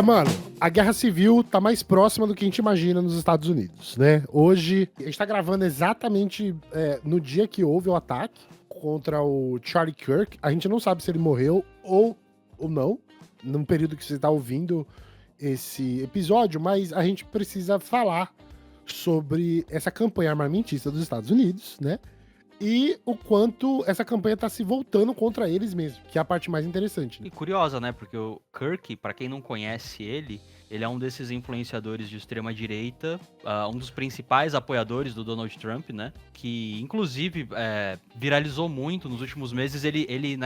Mano, a guerra civil tá mais próxima do que a gente imagina nos Estados Unidos, né? Hoje, a gente tá gravando exatamente no dia que houve o ataque contra o Charlie Kirk. A gente não sabe se ele morreu ou não, num período que você tá ouvindo esse episódio, mas a gente precisa falar sobre essa campanha armamentista dos Estados Unidos, né? E o quanto essa campanha tá se voltando contra eles mesmo, que é a parte mais interessante. Né? E curiosa, né? Porque o Kirk, pra quem não conhece ele é um desses influenciadores de extrema-direita, um dos principais apoiadores do Donald Trump, né? Que, inclusive, viralizou muito nos últimos meses. Ele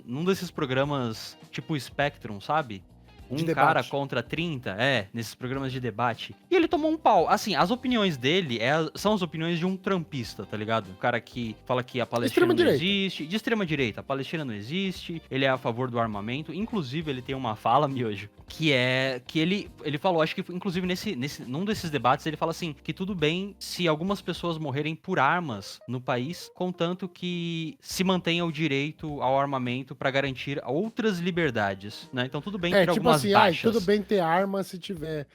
num desses programas tipo Spectrum, sabe? Um cara contra 30, nesses programas de debate. E ele tomou um pau. Assim, as opiniões dele são as opiniões de um trumpista, tá ligado? Um cara que fala que a Palestina não existe. De extrema direita. A Palestina não existe. Ele é a favor do armamento. Inclusive, ele tem uma fala, Miojo, que ele falou, acho que inclusive num desses debates, ele fala assim, que tudo bem se algumas pessoas morrerem por armas no país, contanto que se mantenha o direito ao armamento pra garantir outras liberdades, né? Então tudo bem ter tipo algumas assim, baixas. Tudo bem ter arma se tiver...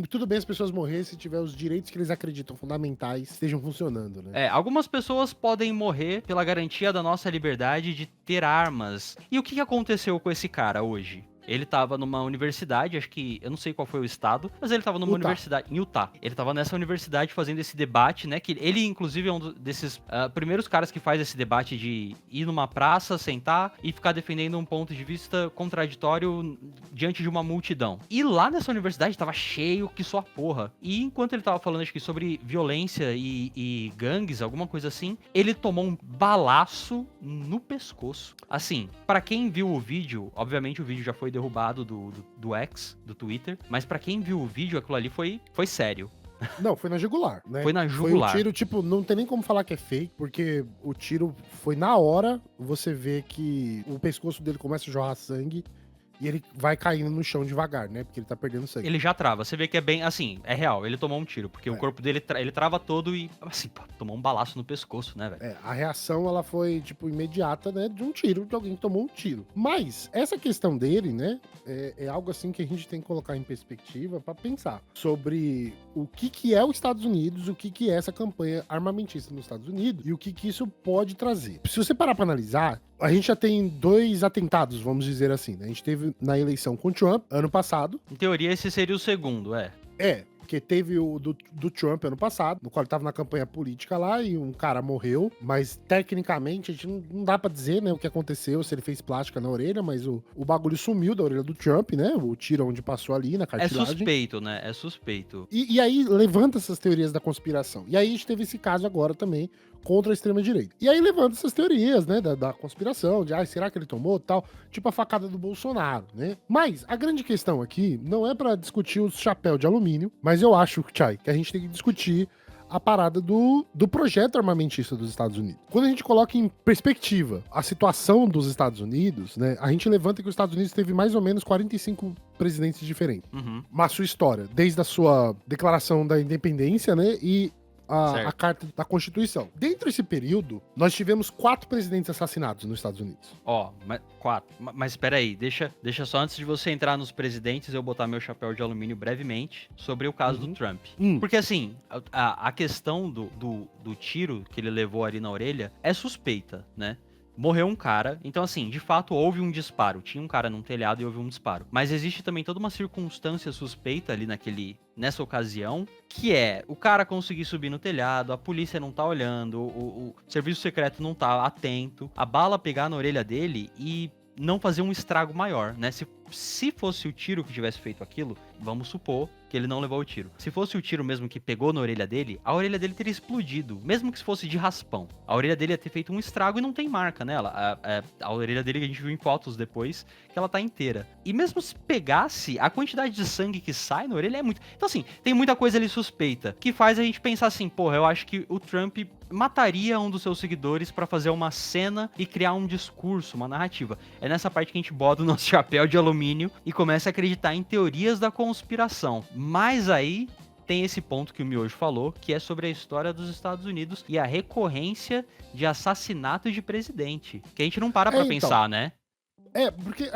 Tudo bem as pessoas morrerem se tiver os direitos que eles acreditam fundamentais estejam funcionando, né? Algumas pessoas podem morrer pela garantia da nossa liberdade de ter armas. E o que aconteceu com esse cara hoje? Ele tava numa universidade, acho que, eu não sei qual foi o estado, mas ele tava numa universidade, em Utah. Ele tava nessa universidade fazendo esse debate, né, que ele, inclusive, é um desses primeiros caras que faz esse debate de ir numa praça, sentar e ficar defendendo um ponto de vista contraditório diante de uma multidão. E lá nessa universidade tava cheio que só porra. E enquanto ele tava falando, acho que sobre violência e gangues, alguma coisa assim, ele tomou um balaço no pescoço. Assim, pra quem viu o vídeo, obviamente o vídeo já foi derrubado do X, do Twitter, mas pra quem viu o vídeo, aquilo ali foi sério. Não, foi na jugular, né? Foi na jugular. Foi um tiro, tipo, não tem nem como falar que é fake, porque o tiro foi na hora, você vê que o pescoço dele começa a jorrar sangue e ele vai caindo no chão devagar, né? Porque ele tá perdendo sangue. Ele já trava, você vê que é bem, assim, é real, ele tomou um tiro, porque o corpo dele, ele trava todo e, assim, tomou um balaço no pescoço, né, velho? A reação, ela foi, tipo, imediata, né, de um tiro, de alguém que tomou um tiro. Mas, essa questão dele, né, é algo, assim, que a gente tem que colocar em perspectiva pra pensar sobre o que é os Estados Unidos, o que é essa campanha armamentista nos Estados Unidos e o que isso pode trazer. Se você parar pra analisar, a gente já tem 2 atentados, vamos dizer assim, né? A gente teve na eleição com o Trump, ano passado. Em teoria, esse seria o segundo, Porque teve o do Trump ano passado, no qual ele tava na campanha política lá e um cara morreu, mas tecnicamente a gente não dá pra dizer, né, o que aconteceu, se ele fez plástica na orelha, mas o bagulho sumiu da orelha do Trump, né, o tiro onde passou ali na cartilagem. É suspeito, né, é suspeito. E aí levanta essas teorias da conspiração. E aí a gente teve esse caso agora também contra a extrema-direita. E aí levanta essas teorias, né, da conspiração, de, será que ele tomou, tal, tipo a facada do Bolsonaro, né? Mas a grande questão aqui não é pra discutir o chapéu de alumínio, mas eu acho, Chay, que a gente tem que discutir a parada do projeto armamentista dos Estados Unidos. Quando a gente coloca em perspectiva a situação dos Estados Unidos, né, a gente levanta que os Estados Unidos teve mais ou menos 45 presidentes diferentes. Na sua história, desde a sua declaração da independência, né, e a carta da Constituição. Dentro desse período, nós tivemos 4 presidentes assassinados nos Estados Unidos. Mas 4. Mas espera aí, deixa só antes de você entrar nos presidentes, eu botar meu chapéu de alumínio brevemente sobre o caso do Trump. Porque assim, a questão do tiro que ele levou ali na orelha é suspeita, né? Morreu um cara, então assim, de fato houve um disparo. Tinha um cara num telhado e houve um disparo. Mas existe também toda uma circunstância suspeita ali nessa ocasião, que é o cara conseguir subir no telhado, a polícia não tá olhando, o serviço secreto não tá atento, a bala pegar na orelha dele e não fazer um estrago maior, né? Se fosse o tiro que tivesse feito aquilo, vamos supor que ele não levou o tiro. Se fosse o tiro mesmo que pegou na orelha dele, a orelha dele teria explodido, mesmo que fosse de raspão. A orelha dele ia ter feito um estrago e não tem marca nela. A orelha dele que a gente viu em fotos depois, que ela tá inteira. E mesmo se pegasse, a quantidade de sangue que sai na orelha é muito... Então assim, tem muita coisa ali suspeita, que faz a gente pensar assim, porra, eu acho que o Trump mataria um dos seus seguidores pra fazer uma cena e criar um discurso, uma narrativa. É nessa parte que a gente bota o nosso chapéu de alumínio e começa a acreditar em teorias da conspiração. Mas aí tem esse ponto que o Miojo falou, que é sobre a história dos Estados Unidos e a recorrência de assassinato de presidente. Que a gente não para pra pensar, né? Porque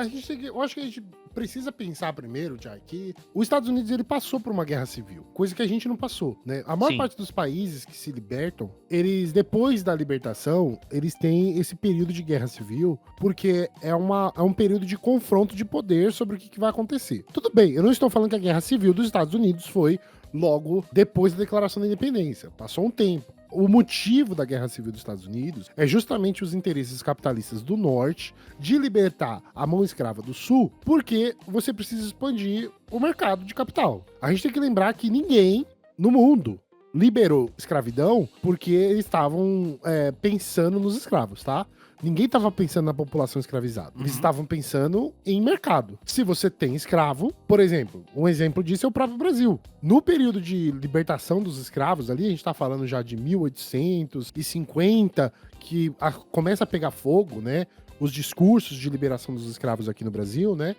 eu acho que a gente precisa pensar primeiro, Jai, que os Estados Unidos ele passou por uma guerra civil, coisa que a gente não passou, né? A maior parte dos países que se libertam, eles, depois da libertação, eles têm esse período de guerra civil, porque é um período de confronto de poder sobre o que vai acontecer. Tudo bem, eu não estou falando que a guerra civil dos Estados Unidos foi logo depois da declaração da independência. Passou um tempo. O motivo da Guerra Civil dos Estados Unidos é justamente os interesses capitalistas do Norte de libertar a mão escrava do Sul, porque você precisa expandir o mercado de capital. A gente tem que lembrar que ninguém no mundo liberou escravidão porque eles estavam pensando nos escravos, tá? Ninguém estava pensando na população escravizada. Eles estavam pensando em mercado. Se você tem escravo, por exemplo, um exemplo disso é o próprio Brasil. No período de libertação dos escravos ali, a gente tá falando já de 1850, que começa a pegar fogo, né? Os discursos de liberação dos escravos aqui no Brasil, né?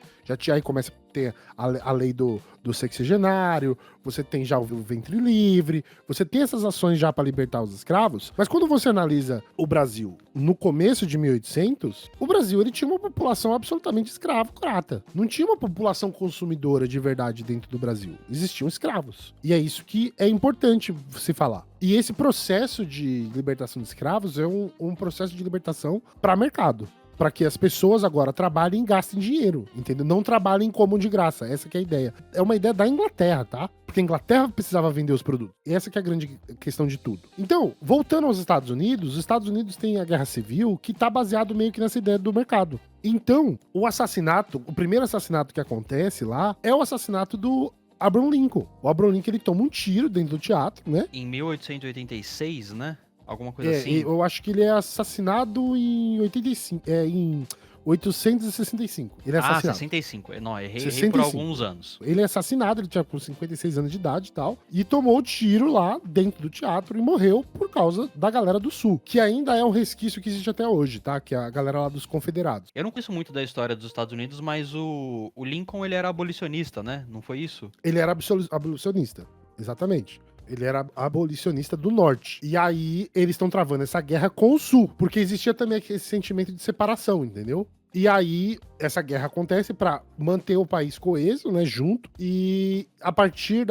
Aí começa a ter a lei do sexagenário, você tem já o ventre livre, você tem essas ações já para libertar os escravos, mas quando você analisa o Brasil no começo de 1800, o Brasil ele tinha uma população absolutamente escravocrata. Não tinha uma população consumidora de verdade dentro do Brasil. Existiam escravos. E é isso que é importante se falar. E esse processo de libertação de escravos é um processo de libertação para mercado. Para que as pessoas agora trabalhem e gastem dinheiro, entendeu? Não trabalhem como de graça, essa que é a ideia. É uma ideia da Inglaterra, tá? Porque a Inglaterra precisava vender os produtos. Essa que é a grande questão de tudo. Então, voltando aos Estados Unidos, os Estados Unidos têm a Guerra Civil que tá baseado meio que nessa ideia do mercado. Então, o primeiro assassinato que acontece lá é o assassinato do Abraham Lincoln. O Abraham Lincoln, ele toma um tiro dentro do teatro, né? Em 1886, né? Alguma coisa assim. Eu acho que ele é assassinado em 85. Em 865. Ele é assassinado. 65. Não, errei 65. por alguns anos. Ele é assassinado, ele tinha com 56 anos de idade e tal. E tomou o tiro lá dentro do teatro e morreu por causa da galera do Sul. Que ainda é um resquício que existe até hoje, tá? Que é a galera lá dos Confederados. Eu não conheço muito da história dos Estados Unidos, mas o Lincoln, ele era abolicionista, né? Não foi isso? Ele era abolicionista, exatamente. Ele era abolicionista do norte. E aí, eles estão travando essa guerra com o sul. Porque existia também esse sentimento de separação, entendeu? E aí, essa guerra acontece para manter o país coeso, né, junto. E a partir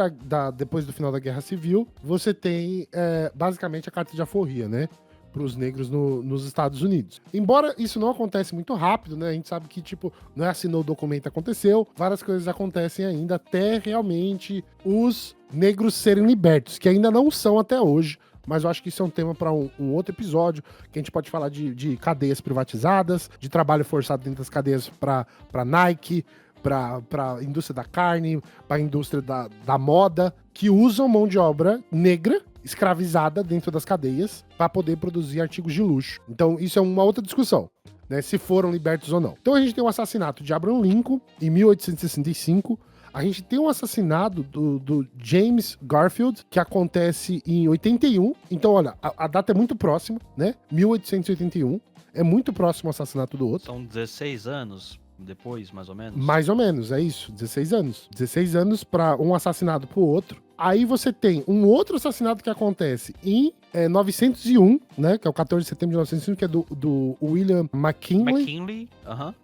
depois do final da Guerra Civil, você tem, basicamente, a Carta de Alforria, né? Para os negros nos Estados Unidos. Embora isso não acontece muito rápido, né? A gente sabe que, tipo, não é assinou o documento, aconteceu. Várias coisas acontecem ainda até realmente os negros serem libertos, que ainda não são até hoje. Mas eu acho que isso é um tema para um outro episódio, que a gente pode falar de cadeias privatizadas, de trabalho forçado dentro das cadeias para Nike, para a indústria da carne, para a indústria da moda, que usam mão de obra negra escravizada dentro das cadeias para poder produzir artigos de luxo. Então, isso é uma outra discussão, né? Se foram libertos ou não. Então, a gente tem o assassinato de Abraham Lincoln em 1865. A gente tem um assassinato do James Garfield, que acontece em 81. Então, olha, a data é muito próxima, né? 1881. É muito próximo o assassinato do outro. São 16 anos depois, mais ou menos? Mais ou menos, é isso. 16 anos. 16 anos para um assassinato pro outro. Aí você tem um outro assassinato que acontece em 901, né? Que é o 14 de setembro de 901, que é do William McKinley. McKinley, aham.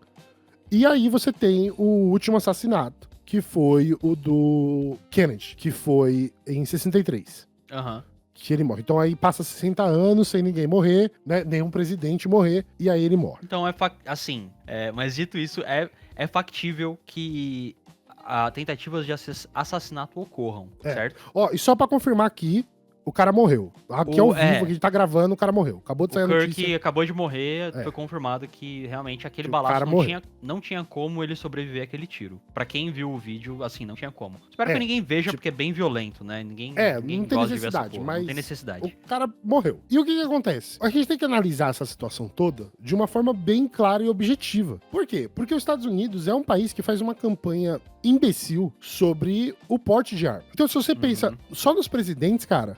E aí você tem o último assassinato, que foi o do Kennedy, que foi em 63. Aham. Que ele morre. Então aí passa 60 anos sem ninguém morrer, né? Nenhum presidente morrer, e aí ele morre. Então assim, mas dito isso, é factível que tentativas de assassinato ocorram, certo? Ó, e só pra confirmar aqui, o cara morreu. Aqui ao vivo, que a gente tá gravando, o cara morreu. Acabou de sair a notícia. O Kirk acabou de morrer, foi confirmado que realmente aquele balaço não tinha como ele sobreviver àquele tiro. Pra quem viu o vídeo, assim, não tinha como. Espero que ninguém veja, porque é bem violento, né? Ninguém não tem necessidade, mas não tem necessidade. O cara morreu. E o que acontece? A gente tem que analisar essa situação toda de uma forma bem clara e objetiva. Por quê? Porque os Estados Unidos é um país que faz uma campanha imbecil sobre o porte de arma. Então, se você pensa só nos presidentes, cara,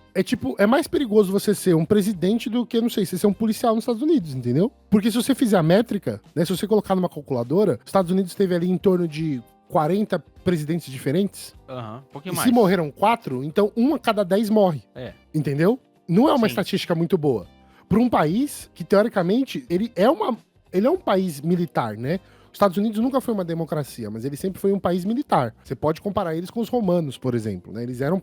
é mais perigoso você ser um presidente do que, não sei, você ser um policial nos Estados Unidos, entendeu? Porque se você fizer a métrica, né, se você colocar numa calculadora, os Estados Unidos teve ali em torno de 40 presidentes diferentes. Um pouquinho e mais. Se morreram 4, então 1 a cada 10 morre. Entendeu? Não é uma estatística muito boa. Para um país que, teoricamente, ele é um país militar, né? Os Estados Unidos nunca foi uma democracia, mas ele sempre foi um país militar. Você pode comparar eles com os romanos, por exemplo, né? Eles eram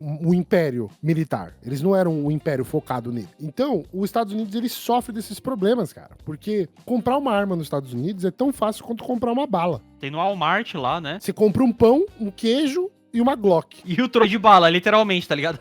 um império militar. Eles não eram um império focado nele. Então, os Estados Unidos, ele sofre desses problemas, cara. Porque comprar uma arma nos Estados Unidos é tão fácil quanto comprar uma bala. Tem no Walmart lá, né? Você compra um pão, um queijo e uma Glock. E o troco de bala, literalmente, tá ligado?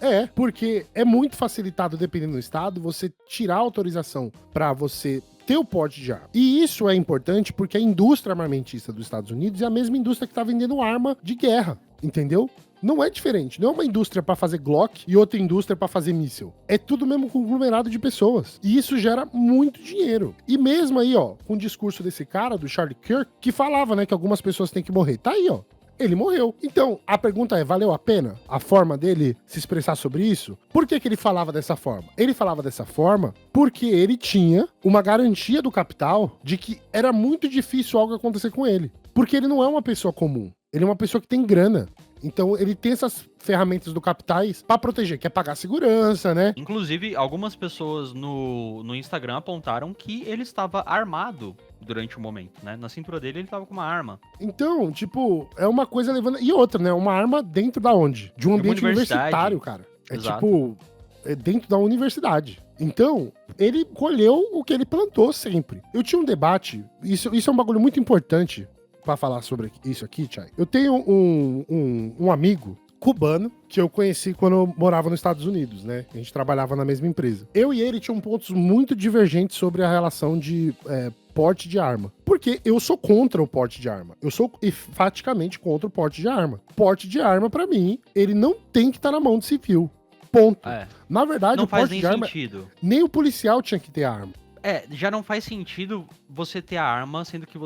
É, porque é muito facilitado, dependendo do estado, você tirar a autorização pra você ter o porte de arma. E isso é importante porque a indústria armamentista dos Estados Unidos é a mesma indústria que tá vendendo arma de guerra, entendeu? Não é diferente, não é uma indústria pra fazer Glock e outra indústria pra fazer míssil. É tudo mesmo conglomerado de pessoas. E isso gera muito dinheiro. E mesmo aí, ó, com o discurso desse cara, do Charlie Kirk, que falava, né, que algumas pessoas têm que morrer. Tá aí, ó. Ele morreu. Então, a pergunta é, valeu a pena a forma dele se expressar sobre isso? Por que ele falava dessa forma? Ele falava dessa forma porque ele tinha uma garantia do capital de que era muito difícil algo acontecer com ele. Porque ele não é uma pessoa comum. Ele é uma pessoa que tem grana. Então, ele tem essas ferramentas do capitais pra proteger, que é pagar segurança, né? Inclusive, algumas pessoas no Instagram apontaram que ele estava armado durante o momento, né? Na cintura dele, ele estava com uma arma. Então, tipo, é uma coisa levando... E outra, né? Uma arma dentro da onde? De um ambiente universitário, cara. É Exato. tipo... É dentro da universidade. Então, ele colheu o que ele plantou sempre. Eu tinha um debate... Isso é um bagulho muito importante pra falar sobre isso aqui, Chay. Eu tenho um amigo cubano que eu conheci quando eu morava nos Estados Unidos, né? A gente trabalhava na mesma empresa. Eu e ele tinham pontos muito divergentes sobre a relação de porte de arma. Porque eu sou contra o porte de arma. Eu sou enfaticamente contra o porte de arma. Porte de arma, pra mim, ele não tem que estar na mão do civil. Ponto. Na verdade, não o faz porte nem de arma... sentido. Nem o policial tinha que ter arma. Já não faz sentido você ter a arma, sendo que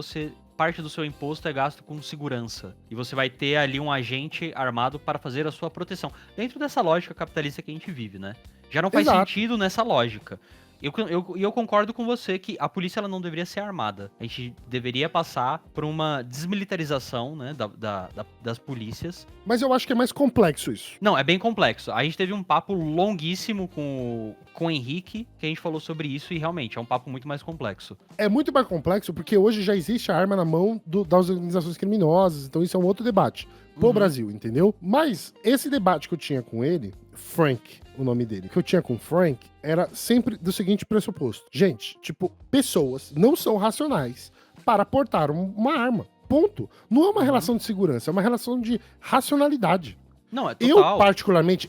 parte do seu imposto é gasto com segurança. E você vai ter ali um agente armado para fazer a sua proteção. Dentro dessa lógica capitalista que a gente vive, né? Já não faz sentido nessa lógica. Eu concordo com você que a polícia ela não deveria ser armada. A gente deveria passar por uma desmilitarização, né, das polícias. Mas eu acho que é mais complexo isso. Não, é bem complexo. A gente teve um papo longuíssimo com o Henrique, que a gente falou sobre isso, e realmente é um papo muito mais complexo. É muito mais complexo porque hoje já existe a arma na mão das organizações criminosas, então isso é um outro debate pro Brasil, entendeu? Mas esse debate que eu tinha com ele, Frank, o nome dele, que eu tinha com o Frank, era sempre do seguinte pressuposto. Gente, tipo, pessoas não são racionais para portar uma arma. Ponto. Não é uma relação de segurança, é uma relação de racionalidade. Não, é total.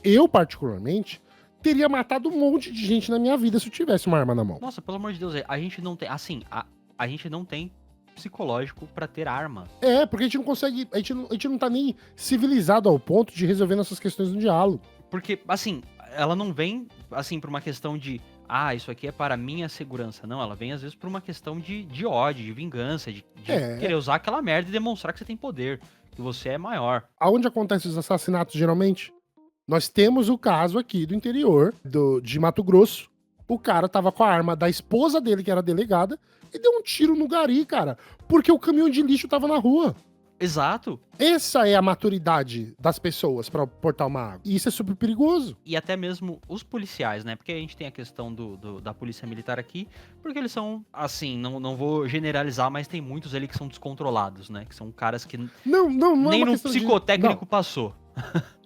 Eu particularmente, teria matado um monte de gente na minha vida se eu tivesse uma arma na mão. Nossa, pelo amor de Deus, a gente não tem, assim, a gente não tem psicológico pra ter arma. Porque a gente não consegue, a gente não tá nem civilizado ao ponto de resolver nossas questões no diálogo. Porque, assim, ela não vem, assim, por uma questão de isso aqui é para minha segurança. Não, ela vem às vezes por uma questão de ódio, de vingança, de querer usar aquela merda e demonstrar que você tem poder, que você é maior. Aonde acontecem os assassinatos, geralmente? Nós temos o caso aqui do interior, de Mato Grosso. O cara tava com a arma da esposa dele, que era delegada, e deu um tiro no gari, cara, porque o caminhão de lixo tava na rua. Exato. Essa é a maturidade das pessoas pra portar uma arma. E isso é super perigoso. E até mesmo os policiais, né? Porque a gente tem a questão da polícia militar aqui, porque eles são, assim, não vou generalizar, mas tem muitos ali que são descontrolados, né? Que são caras que não nem é no psicotécnico passou.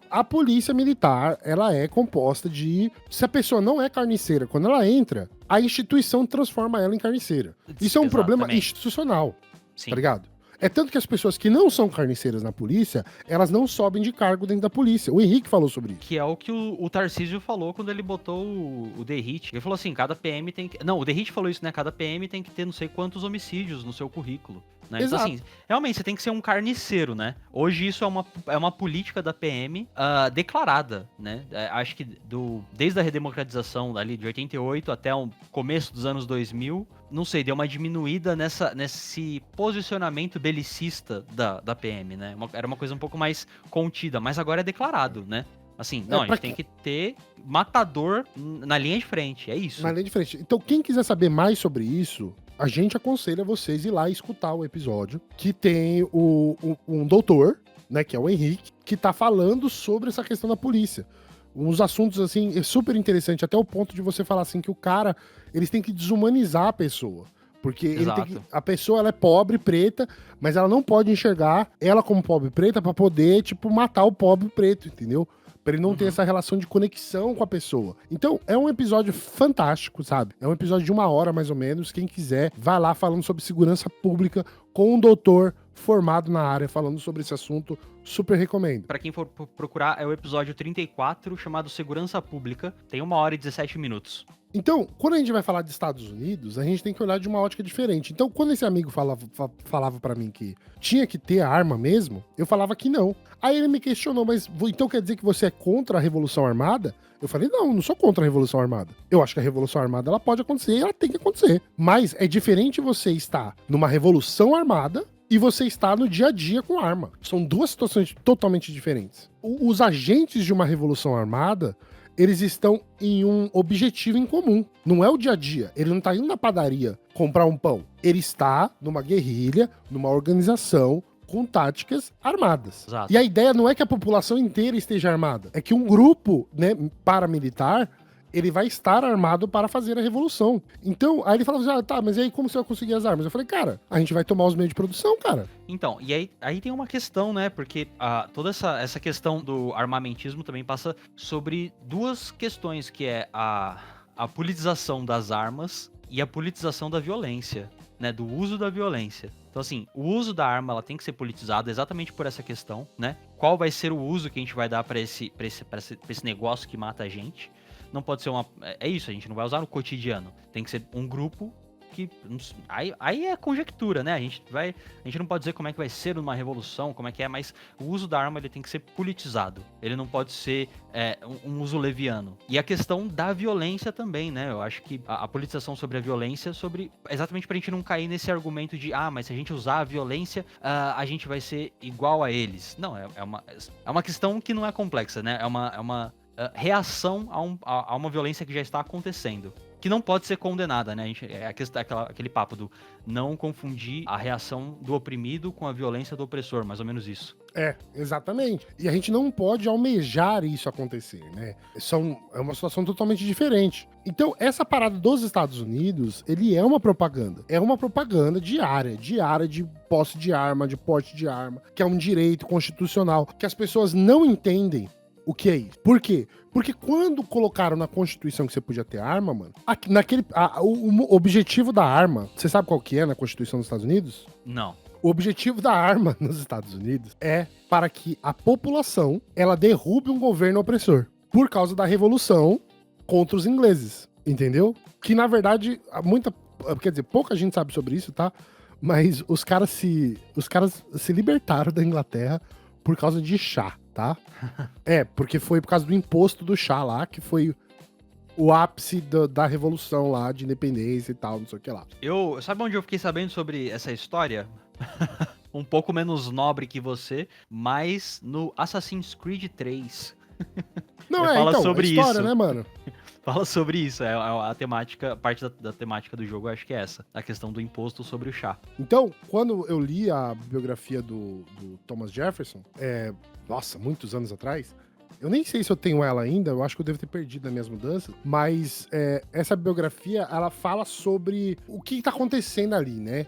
A polícia militar, ela é composta de... Se a pessoa não é carniceira, quando ela entra, a instituição transforma ela em carniceira. Isso é um problema institucional, Sim. Tá ligado? É tanto que as pessoas que não são carniceiras na polícia, elas não sobem de cargo dentro da polícia. O Henrique falou sobre isso. Que é o que o Tarcísio falou quando ele botou o DERIT. Ele falou assim, cada PM tem que... Não, o DERIT falou isso, né? Cada PM tem que ter não sei quantos homicídios no seu currículo. Né? Então, assim, realmente, você tem que ser um carniceiro, né? Hoje isso é uma política da PM declarada, né? Acho que desde a redemocratização ali de 88 até o começo dos anos 2000, não sei, deu uma diminuída nesse posicionamento belicista da PM, né? Era uma coisa um pouco mais contida, mas agora é declarado, né? Assim, não, a gente tem que ter matador na linha de frente, é isso. Na linha de frente. Então, quem quiser saber mais sobre isso, a gente aconselha vocês ir lá e escutar o episódio, que tem um doutor, né, que é o Henrique, que tá falando sobre essa questão da polícia. Uns assuntos, assim, é super interessante, até o ponto de você falar assim que o cara, eles têm que desumanizar a pessoa. Porque Exato. a pessoa ela é pobre, preta, mas ela não pode enxergar ela como pobre preta pra poder, tipo, matar o pobre preto, entendeu? Pra ele não ter essa relação de conexão com a pessoa. Então, é um episódio fantástico, sabe? É um episódio de 1 hora, mais ou menos. Quem quiser, vai lá falando sobre segurança pública com um doutor formado na área, falando sobre esse assunto. Super recomendo. Pra quem for procurar, é o episódio 34, chamado Segurança Pública. Tem 1 hora e 17 minutos. Então, quando a gente vai falar de Estados Unidos, a gente tem que olhar de uma ótica diferente. Então, quando esse amigo falava para mim que tinha que ter arma mesmo, eu falava que não. Aí ele me questionou, mas então quer dizer que você é contra a Revolução Armada? Eu falei, não sou contra a Revolução Armada. Eu acho que a Revolução Armada ela pode acontecer e ela tem que acontecer. Mas é diferente você estar numa Revolução Armada e você está no dia a dia com arma. São duas situações totalmente diferentes. Os agentes de uma Revolução Armada, eles estão em um objetivo em comum. Não é o dia a dia. Ele não está indo na padaria comprar um pão. Ele está numa guerrilha, numa organização com táticas armadas. Exato. E a ideia não é que a população inteira esteja armada. É que um grupo, né, paramilitar, ele vai estar armado para fazer a revolução. Então, aí ele falava assim, tá, mas e aí como você vai conseguir as armas? Eu falei, cara, a gente vai tomar os meios de produção, cara. Então, e aí tem uma questão, né? Porque toda essa questão do armamentismo também passa sobre duas questões, que é a politização das armas e a politização da violência, né? Do uso da violência. Então, assim, o uso da arma ela tem que ser politizado exatamente por essa questão, né? Qual vai ser o uso que a gente vai dar para esse negócio que mata a gente? Não pode ser uma... É isso, a gente não vai usar no cotidiano. Tem que ser um grupo que... Aí é conjectura, né? A gente não pode dizer como é que vai ser uma revolução, como é que é, mas o uso da arma ele tem que ser politizado. Ele não pode ser um uso leviano. E a questão da violência também, né? Eu acho que a politização sobre a violência, exatamente pra gente não cair nesse argumento de mas se a gente usar a violência, a gente vai ser igual a eles. Não, é uma questão que não é complexa, né? É uma reação a uma violência que já está acontecendo, que não pode ser condenada, né? Aquele papo do não confundir a reação do oprimido com a violência do opressor, mais ou menos isso. Exatamente. E a gente não pode almejar isso acontecer, né? É uma situação totalmente diferente. Então, essa parada dos Estados Unidos, ele é uma propaganda. É uma propaganda diária de posse de arma, de porte de arma, que é um direito constitucional, que as pessoas não entendem o que é isso. Por quê? Porque quando colocaram na Constituição que você podia ter arma, mano, o objetivo da arma, você sabe qual que é na Constituição dos Estados Unidos? Não. O objetivo da arma nos Estados Unidos é para que a população, ela derrube um governo opressor. Por causa da revolução contra os ingleses, entendeu? Que, na verdade, quer dizer, pouca gente sabe sobre isso, tá? Mas os caras se libertaram da Inglaterra por causa de chá, tá? Porque foi por causa do imposto do chá lá, que foi o ápice da revolução lá, de independência e tal, não sei o que lá. Sabe onde eu fiquei sabendo sobre essa história? Um pouco menos nobre que você, mas no Assassin's Creed 3. Não, fala então, sobre a história, isso. Né, mano? Fala sobre isso, a temática, parte da temática do jogo, eu acho que é essa, a questão do imposto sobre o chá. Então, quando eu li a biografia do Thomas Jefferson, nossa, muitos anos atrás, eu nem sei se eu tenho ela ainda, eu acho que eu devo ter perdido nas minhas mudanças, mas essa biografia, ela fala sobre o que tá acontecendo ali, né?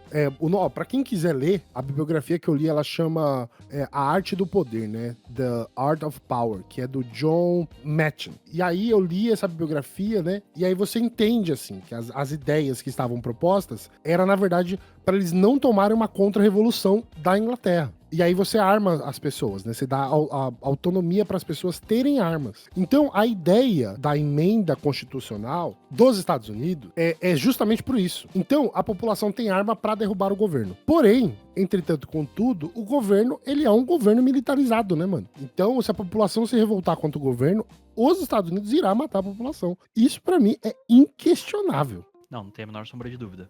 Pra quem quiser ler, a bibliografia que eu li, ela chama A Arte do Poder, né? The Art of Power, que é do John Matchen. E aí eu li essa bibliografia, né? E aí você entende, assim, que as ideias que estavam propostas era, na verdade, para eles não tomarem uma contra-revolução da Inglaterra. E aí você arma as pessoas, né? Você dá a autonomia para as pessoas terem armas. Então, a ideia da emenda constitucional dos Estados Unidos é justamente por isso. Então, a população tem arma para derrubar o governo. Porém, entretanto, contudo, o governo, ele é um governo militarizado, né, mano? Então, se a população se revoltar contra o governo, os Estados Unidos irá matar a população. Isso, para mim, é inquestionável. Não tem a menor sombra de dúvida.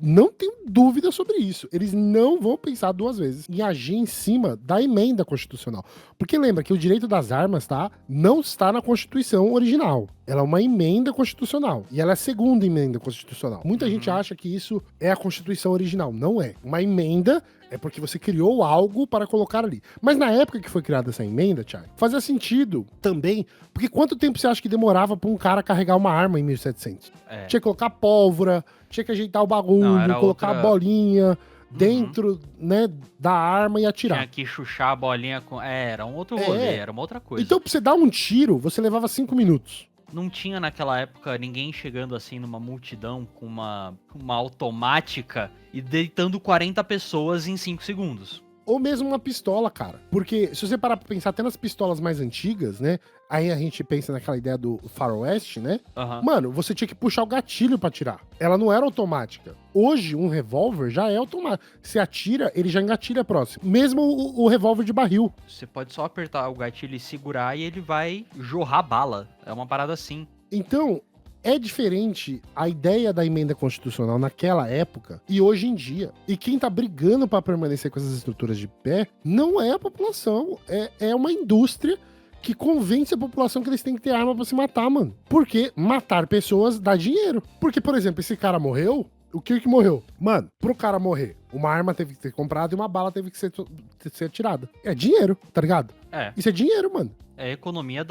Não tenho dúvida sobre isso. Eles não vão pensar duas vezes em agir em cima da emenda constitucional. Porque lembra que o direito das armas, tá? Não está na Constituição original. Ela é uma emenda constitucional. E ela é a segunda emenda constitucional. Muita gente acha que isso é a Constituição original. Não é. Uma emenda é porque você criou algo para colocar ali. Mas na época que foi criada essa emenda, Thiago, fazia sentido também. Porque quanto tempo você acha que demorava pra um cara carregar uma arma em 1700? Tinha que colocar pólvora, tinha que ajeitar o bagulho, colocar a bolinha dentro, né, da arma e atirar. Tinha que chuchar a bolinha com... era um outro rolê, era uma outra coisa. Então, pra você dar um tiro, você levava 5 minutos. Não tinha naquela época ninguém chegando assim numa multidão com uma automática e deitando 40 pessoas em 5 segundos. Ou mesmo uma pistola, cara. Porque se você parar pra pensar até nas pistolas mais antigas, né? Aí a gente pensa naquela ideia do faroeste, né? Mano, você tinha que puxar o gatilho pra atirar. Ela não era automática. Hoje, um revólver já é automático. Você atira, ele já engatilha próximo. Mesmo o revólver de barril. Você pode só apertar o gatilho e segurar e ele vai jorrar bala. É uma parada assim. Então, é diferente a ideia da emenda constitucional naquela época e hoje em dia. E quem tá brigando pra permanecer com essas estruturas de pé não é a população, é uma indústria que convence a população que eles têm que ter arma pra se matar, mano. Porque matar pessoas dá dinheiro. Porque, por exemplo, esse cara morreu, o que morreu? Mano, pro cara morrer, uma arma teve que ser comprada e uma bala teve que ser atirada. É dinheiro, tá ligado? Isso é dinheiro, mano. É a economia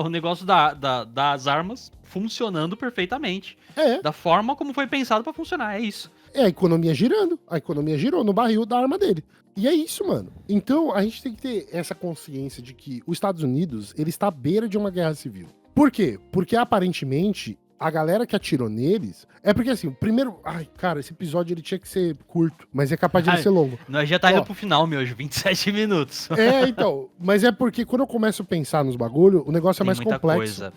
o negócio das armas funcionando perfeitamente. Da forma como foi pensado pra funcionar, é isso. É a economia girando. A economia girou no barril da arma dele. E é isso, mano. Então, a gente tem que ter essa consciência de que os Estados Unidos, ele está à beira de uma guerra civil. Por quê? Porque, aparentemente, a galera que atirou neles... É porque, assim, o primeiro... Ai, cara, esse episódio ele tinha que ser curto, mas é capaz de ele ser longo. Nós já tá indo pro final, meu, 27 minutos. Então. Mas é porque quando eu começo a pensar nos bagulho, o negócio é mais complexo. Coisa.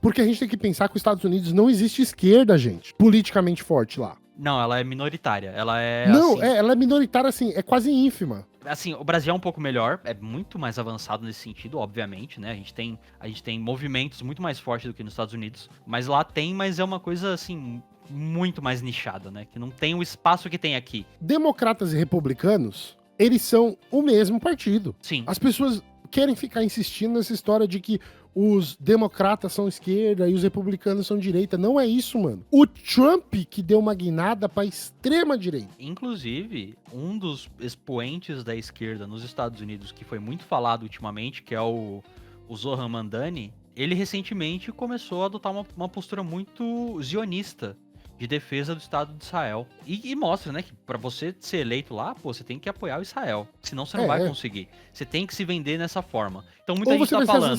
Porque a gente tem que pensar que os Estados Unidos não existe esquerda, gente, politicamente forte lá. Não, ela é minoritária. Ela é. Não, assim, ela é minoritária, assim, é quase ínfima. Assim, o Brasil é um pouco melhor, é muito mais avançado nesse sentido, obviamente, né? A gente tem movimentos muito mais fortes do que nos Estados Unidos, mas lá tem, mas é uma coisa, assim, muito mais nichada, né? Que não tem o espaço que tem aqui. Democratas e republicanos, eles são o mesmo partido. Sim. As pessoas querem ficar insistindo nessa história de que os democratas são esquerda e os republicanos são direita. Não é isso, mano. O Trump que deu uma guinada pra extrema direita. Inclusive, um dos expoentes da esquerda nos Estados Unidos, que foi muito falado ultimamente, que é o Zohran Mamdani, ele recentemente começou a adotar uma postura muito zionista de defesa do Estado de Israel. E mostra, né, que pra você ser eleito lá, pô, você tem que apoiar o Israel. Senão você não vai conseguir. Você tem que se vender nessa forma. Então muita gente tá falando...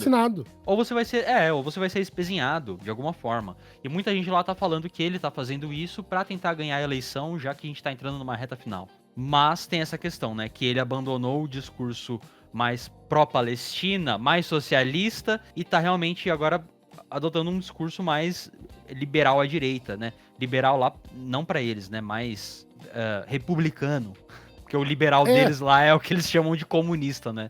Ou você vai ser assassinado. Ou você vai ser espezinhado, de alguma forma. E muita gente lá tá falando que ele tá fazendo isso pra tentar ganhar a eleição, já que a gente tá entrando numa reta final. Mas tem essa questão, né, que ele abandonou o discurso mais pró-Palestina, mais socialista, e tá realmente agora adotando um discurso mais liberal à direita, né? Liberal lá, não pra eles, né? Mais republicano. Porque o liberal deles lá é o que eles chamam de comunista, né?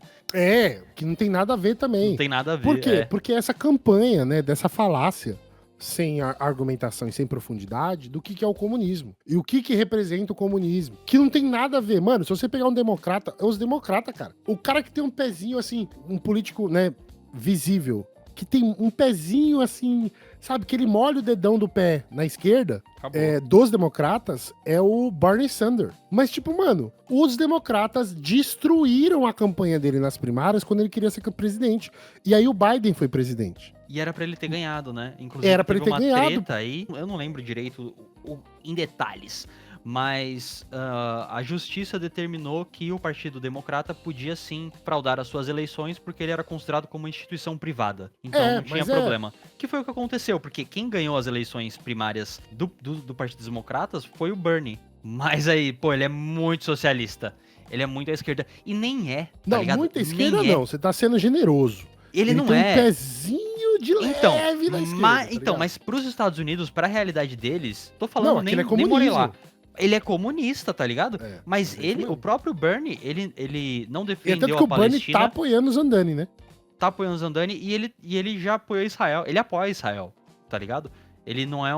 Que não tem nada a ver também. Não tem nada a ver. Por quê? Porque essa campanha, né, dessa falácia, sem argumentação e sem profundidade, do que é o comunismo. E o que representa o comunismo. Que não tem nada a ver. Mano, se você pegar um democrata, é os democratas, cara. O cara que tem um pezinho, assim, um político, né, visível, que tem um pezinho assim, sabe, que ele molha o dedão do pé na esquerda, dos democratas, é o Bernie Sanders. Mas, tipo, mano, os democratas destruíram a campanha dele nas primárias quando ele queria ser presidente. E aí o Biden foi presidente. E era pra ele ter ganhado, né? Inclusive, era pra ele ter ganhado. Treta aí, eu não lembro direito em detalhes, mas a justiça determinou que o Partido Democrata podia sim fraudar as suas eleições porque ele era considerado como uma instituição privada. Então não tinha problema. Que foi o que aconteceu, porque quem ganhou as eleições primárias do Partido Democratas foi o Bernie. Mas aí, pô, ele é muito socialista. Ele é muito à esquerda. E nem é, tá ligado? Muito à esquerda não, você tá sendo generoso. Ele não tem é. Um pezinho de leve na esquerda. Mas pros Estados Unidos, pra realidade deles, tô falando, nem morei lá. Ele é comunista, tá ligado? Mas o próprio Bernie, ele não defendeu a Palestina. O Bernie tá apoiando o Zandani, né? Tá apoiando o Zandani e ele já apoiou Israel. Ele apoia Israel, tá ligado? Ele não é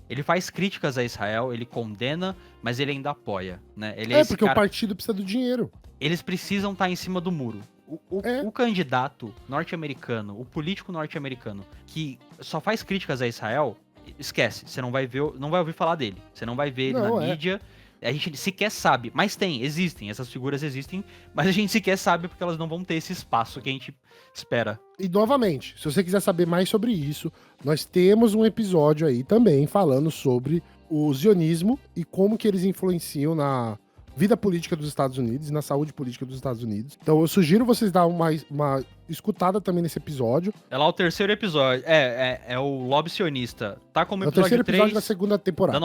ele faz críticas a Israel, ele condena, mas ele ainda apoia, né? Ele porque o partido precisa do dinheiro. Eles precisam estar em cima do muro. O candidato norte-americano, o político norte-americano, que só faz críticas a Israel, esquece, você não vai ouvir falar dele. Você não vai ver ele na mídia. A gente sequer sabe, mas existem, essas figuras existem, mas a gente sequer sabe porque elas não vão ter esse espaço que a gente espera. E novamente, se você quiser saber mais sobre isso, nós temos um episódio aí também falando sobre o zionismo e como que eles influenciam na vida política dos Estados Unidos e na saúde política dos Estados Unidos. Então eu sugiro vocês dar uma escutada também nesse episódio. É lá o terceiro episódio. É o Lobby Sionista. Tá como episódio 3. É o terceiro episódio da segunda temporada.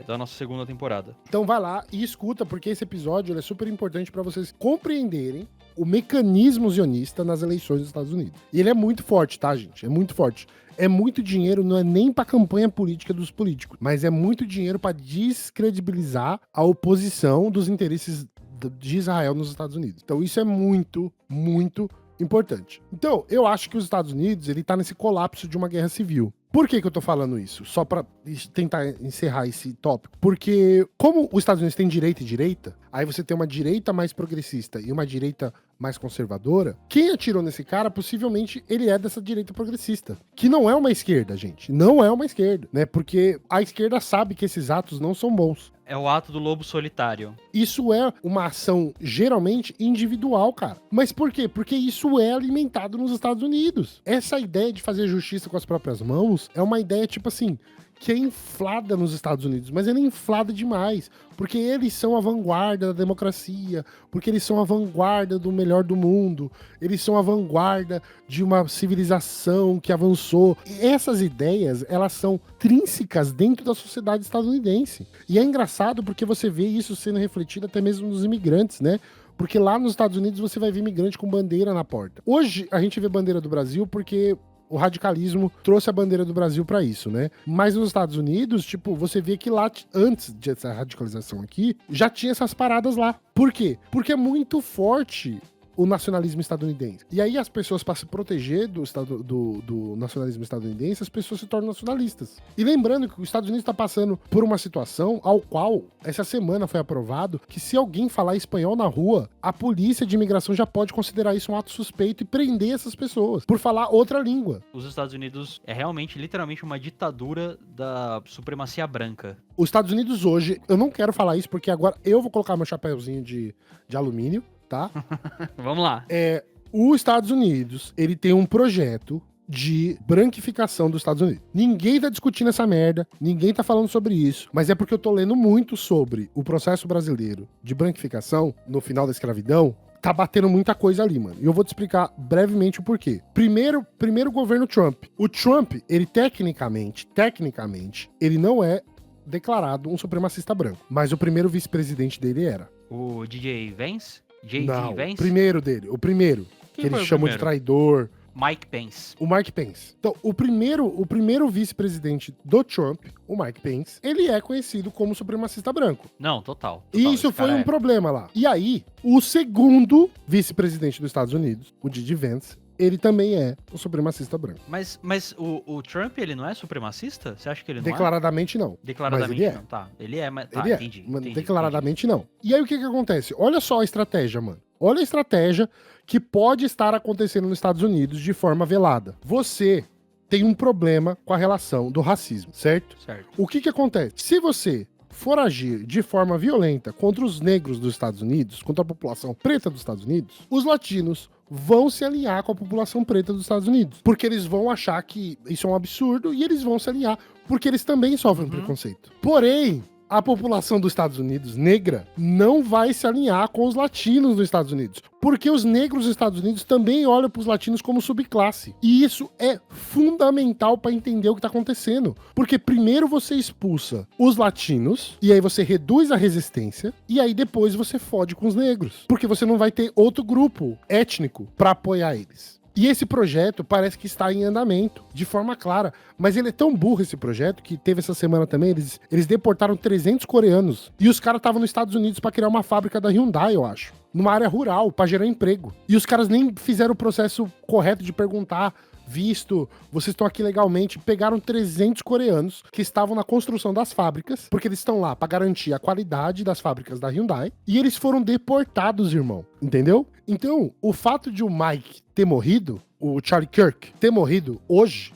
Da nossa segunda temporada. Então vai lá e escuta, porque esse episódio é super importante para vocês compreenderem o mecanismo zionista nas eleições dos Estados Unidos. E ele é muito forte, tá, gente? É muito forte. É muito dinheiro, não é nem pra campanha política dos políticos, mas é muito dinheiro pra descredibilizar a oposição dos interesses de Israel nos Estados Unidos. Então isso é muito, muito importante. Então, eu acho que os Estados Unidos, ele tá nesse colapso de uma guerra civil. Por que eu tô falando isso? Só pra tentar encerrar esse tópico. Porque, como os Estados Unidos têm direita e direita, aí você tem uma direita mais progressista e uma direita mais conservadora, quem atirou nesse cara, possivelmente, ele é dessa direita progressista. Que não é uma esquerda, gente. Não é uma esquerda, né? Porque a esquerda sabe que esses atos não são bons. É o ato do lobo solitário. Isso é uma ação, geralmente, individual, cara. Mas por quê? Porque isso é alimentado nos Estados Unidos. Essa ideia de fazer justiça com as próprias mãos é uma ideia, tipo assim, que é inflada nos Estados Unidos, mas ela é inflada demais, porque eles são a vanguarda da democracia, porque eles são a vanguarda do melhor do mundo, eles são a vanguarda de uma civilização que avançou. E essas ideias, elas são intrínsecas dentro da sociedade estadunidense. E é engraçado porque você vê isso sendo refletido até mesmo nos imigrantes, né? Porque lá nos Estados Unidos você vai ver imigrante com bandeira na porta. Hoje a gente vê bandeira do Brasil porque o radicalismo trouxe a bandeira do Brasil pra isso, né? Mas nos Estados Unidos, tipo, você vê que lá, antes dessa radicalização aqui, já tinha essas paradas lá. Por quê? Porque é muito forte o nacionalismo estadunidense. E aí as pessoas, para se proteger do nacionalismo estadunidense, as pessoas se tornam nacionalistas. E lembrando que os Estados Unidos está passando por uma situação ao qual, essa semana foi aprovado, que se alguém falar espanhol na rua, a polícia de imigração já pode considerar isso um ato suspeito e prender essas pessoas por falar outra língua. Os Estados Unidos é realmente, literalmente, uma ditadura da supremacia branca. Os Estados Unidos hoje, eu não quero falar isso porque agora eu vou colocar meu chapéuzinho de alumínio, tá? Vamos lá. Os Estados Unidos, ele tem um projeto de branquificação dos Estados Unidos. Ninguém tá discutindo essa merda, ninguém tá falando sobre isso, mas é porque eu tô lendo muito sobre o processo brasileiro de branquificação no final da escravidão. Tá batendo muita coisa ali, mano. E eu vou te explicar brevemente o porquê. Primeiro o governo Trump. O Trump, ele tecnicamente, ele não é declarado um supremacista branco, mas o primeiro vice-presidente dele era. O DJ Vance? Não, Vance? o primeiro dele. O primeiro. Que eles chamam de traidor. Mike Pence. O Mike Pence. Então, o primeiro vice-presidente do Trump, o Mike Pence, ele é conhecido como supremacista branco. Não, total. E isso foi um problema lá. E aí, o segundo vice-presidente dos Estados Unidos, o DJ Vance, ele também é um supremacista branco. Mas o Trump, ele não é supremacista? Você acha que ele não Declaradamente é? Não. Declaradamente mas ele não, tá. Ele é, mas... Tá, ele entendi. Declaradamente não. E aí o que acontece? Olha só a estratégia, mano. Olha a estratégia que pode estar acontecendo nos Estados Unidos de forma velada. Você tem um problema com a relação do racismo, certo? Certo. O que acontece? Se você for agir de forma violenta contra os negros dos Estados Unidos, contra a população preta dos Estados Unidos, os latinos vão se alinhar com a população preta dos Estados Unidos. Porque eles vão achar que isso é um absurdo e eles vão se alinhar, porque eles também sofrem preconceito. Porém, a população dos Estados Unidos negra não vai se alinhar com os latinos dos Estados Unidos, porque os negros dos Estados Unidos também olham para os latinos como subclasse. E isso é fundamental para entender o que está acontecendo, porque primeiro você expulsa os latinos, e aí você reduz a resistência, e aí depois você fode com os negros, porque você não vai ter outro grupo étnico para apoiar eles. E esse projeto parece que está em andamento, de forma clara. Mas ele é tão burro, esse projeto, que teve essa semana também, eles deportaram 300 coreanos. E os caras estavam nos Estados Unidos para criar uma fábrica da Hyundai, eu acho. Numa área rural, para gerar emprego. E os caras nem fizeram o processo correto de perguntar, visto, vocês estão aqui legalmente, pegaram 300 coreanos que estavam na construção das fábricas, porque eles estão lá pra garantir a qualidade das fábricas da Hyundai, e eles foram deportados, irmão, entendeu? Então, o fato de o Mike ter morrido, o Charlie Kirk ter morrido hoje,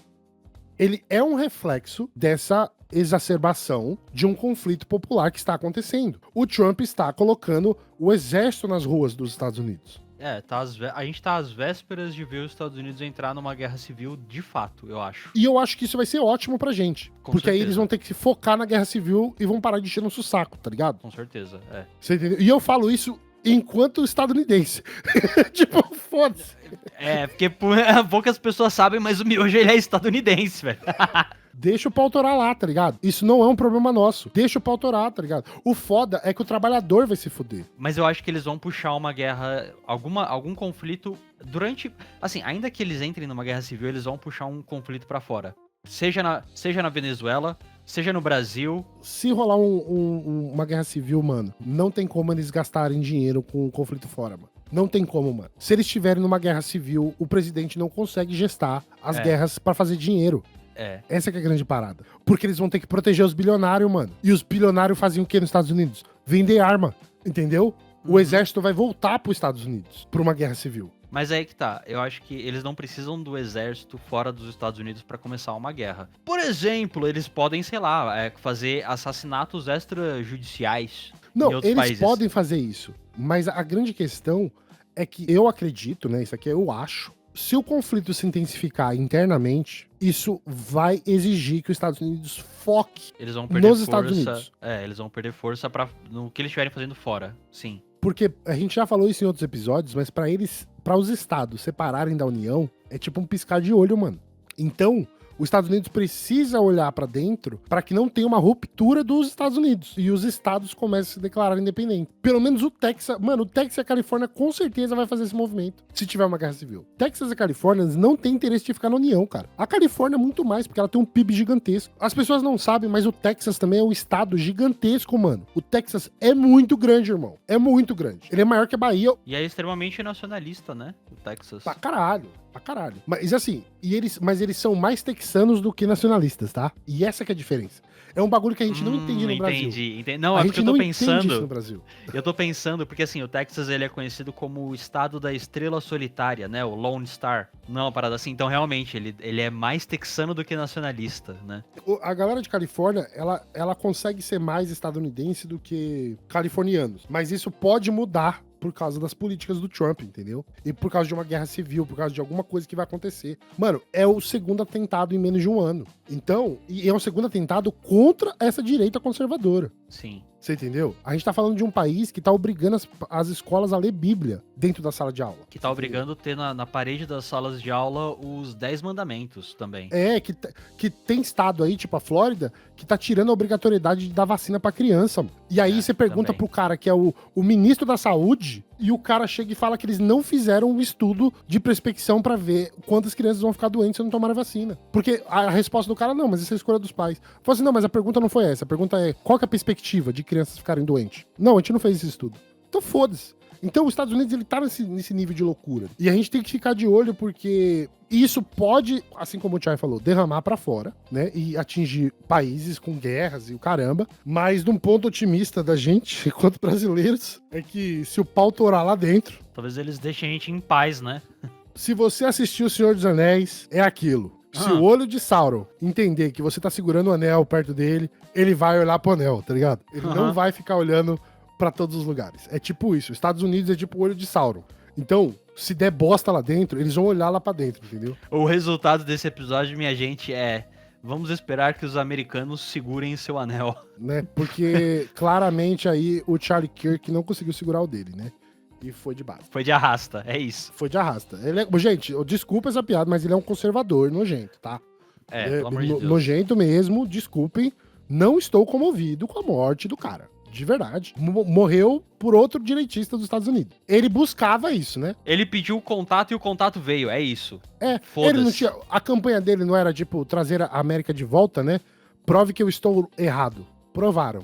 ele é um reflexo dessa exacerbação de um conflito popular que está acontecendo. O Trump está colocando o exército nas ruas dos Estados Unidos. A gente tá às vésperas de ver os Estados Unidos entrar numa guerra civil de fato, eu acho. E eu acho que isso vai ser ótimo pra gente. Com porque certeza. aí eles vão ter que se focar na guerra civil e vão parar de encher nosso saco, tá ligado? Com certeza, é. Você entendeu? E eu falo isso enquanto estadunidense. Tipo, foda-se. Porque poucas pessoas sabem, mas o miojo ele é estadunidense, velho. Deixa o pau torar lá, tá ligado? Isso não é um problema nosso. Deixa o pau torar, tá ligado? O foda é que o trabalhador vai se fuder. Mas eu acho que eles vão puxar uma guerra, algum conflito durante... Assim, ainda que eles entrem numa guerra civil, eles vão puxar um conflito pra fora. Seja na Venezuela, seja no Brasil. Se rolar uma guerra civil, mano, não tem como eles gastarem dinheiro com o conflito fora, mano. Não tem como, mano. Se eles estiverem numa guerra civil, o presidente não consegue gestar as guerras pra fazer dinheiro. Essa que é a grande parada. Porque eles vão ter que proteger os bilionários, mano. E os bilionários faziam o que nos Estados Unidos? Vender arma, entendeu? O exército vai voltar pros Estados Unidos pra uma guerra civil. Mas aí que tá, eu acho que eles não precisam do exército fora dos Estados Unidos pra começar uma guerra. Por exemplo, eles podem, sei lá, fazer assassinatos extrajudiciais em outros eles países. podem fazer isso. Mas a grande questão é que eu acredito, né? Isso aqui eu acho. Se o conflito se intensificar internamente, isso vai exigir que os Estados Unidos foque eles vão perder nos força, Estados Unidos. Eles vão perder força no que eles estiverem fazendo fora, sim. Porque a gente já falou isso em outros episódios, mas para os estados separarem da União, é tipo um piscar de olho, mano. Então, os Estados Unidos precisa olhar pra dentro para que não tenha uma ruptura dos Estados Unidos e os estados comecem a se declarar independentes. Pelo menos o Texas, mano, o Texas e a Califórnia com certeza vai fazer esse movimento se tiver uma guerra civil. Texas e a Califórnia não tem interesse de ficar na União, cara. A Califórnia muito mais, porque ela tem um PIB gigantesco. As pessoas não sabem, mas o Texas também é um estado gigantesco, mano. O Texas é muito grande, irmão. É muito grande. Ele é maior que a Bahia. E é extremamente nacionalista, né? O Texas. Pra caralho. Mas assim, eles são mais texanos do que nacionalistas, tá? E essa que é a diferença. É um bagulho que a gente não entende no Brasil. Entendi. Não, a é porque eu tô pensando. Isso no Brasil. Eu tô pensando, porque assim, o Texas ele é conhecido como o estado da estrela solitária, né? O Lone Star. Não é uma parada assim. Então, realmente, ele é mais texano do que nacionalista, né? A galera de Califórnia, ela consegue ser mais estadunidense do que californianos. Mas isso pode mudar por causa das políticas do Trump, entendeu? E por causa de uma guerra civil, por causa de alguma coisa que vai acontecer. Mano, é o segundo atentado em menos de um ano. Então, e é um segundo atentado contra essa direita conservadora. Sim. Você entendeu? A gente tá falando de um país que tá obrigando as escolas a ler Bíblia dentro da sala de aula. Que tá obrigando a ter na parede das salas de aula os 10 mandamentos também. Que tem estado aí, tipo a Flórida, que tá tirando a obrigatoriedade de dar vacina pra criança. E aí você pergunta pro cara que é o ministro da saúde, e o cara chega e fala que eles não fizeram um estudo de prospecção pra ver quantas crianças vão ficar doentes se não tomarem vacina. Porque a resposta do cara, não, mas isso é a escolha dos pais. Fala assim, não, mas a pergunta não foi essa. A pergunta é, qual que é a perspectiva de crianças ficarem doentes? Não, a gente não fez esse estudo. Então foda-se. Então os Estados Unidos, ele tá nesse nível de loucura. E a gente tem que ficar de olho porque isso pode, assim como o Chay falou, derramar pra fora, né? E atingir países com guerras e o caramba. Mas de um ponto otimista da gente, enquanto brasileiros, é que se o pau torar lá dentro... Talvez eles deixem a gente em paz, né? Se você assistiu O Senhor dos Anéis, é aquilo. Se o olho de Sauron entender que você tá segurando o anel perto dele, ele vai olhar pro anel, tá ligado? Ele não vai ficar olhando pra todos os lugares. É tipo isso. Os Estados Unidos é tipo o olho de Sauron. Então, se der bosta lá dentro, eles vão olhar lá pra dentro, entendeu? O resultado desse episódio, minha gente, é... Vamos esperar que os americanos segurem seu anel. Né? Porque, claramente, aí, o Charlie Kirk não conseguiu segurar o dele, né? E foi de base. Foi de arrasta, é isso. Foi de arrasta. Gente, desculpa essa piada, mas ele é um conservador nojento, tá? Pelo amor de Deus. Nojento mesmo, desculpem. Não estou comovido com a morte do cara. De verdade. Morreu por outro direitista dos Estados Unidos. Ele buscava isso, né? Ele pediu o contato e o contato veio, é isso. Ele não tinha... A campanha dele não era, tipo, trazer a América de volta, né? Prove que eu estou errado. Provaram.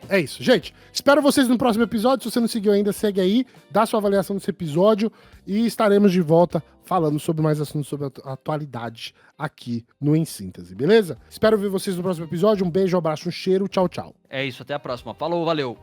É isso, gente. Espero vocês no próximo episódio. Se você não seguiu ainda, segue aí, dá sua avaliação desse episódio e estaremos de volta falando sobre mais assuntos sobre a atualidade aqui no Em Síntese, beleza? Espero ver vocês no próximo episódio. Um beijo, um abraço, um cheiro. Tchau, tchau. É isso, até a próxima. Falou, valeu.